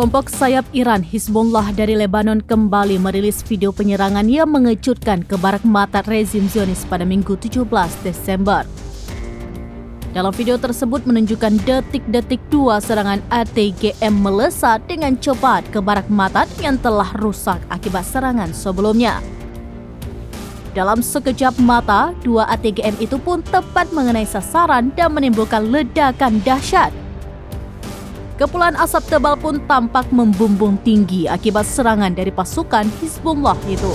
Kelompok sayap Iran Hizbullah dari Lebanon kembali merilis video penyerangan yang mengejutkan ke barak Matat rezim Zionis pada Minggu 17 Desember. Dalam video tersebut menunjukkan detik-detik dua serangan ATGM melesat dengan cepat ke barak Matat yang telah rusak akibat serangan sebelumnya. Dalam sekejap mata, dua ATGM itu pun tepat mengenai sasaran dan menimbulkan ledakan dahsyat. Kepulan asap tebal pun tampak membumbung tinggi akibat serangan dari pasukan Hizbullah itu.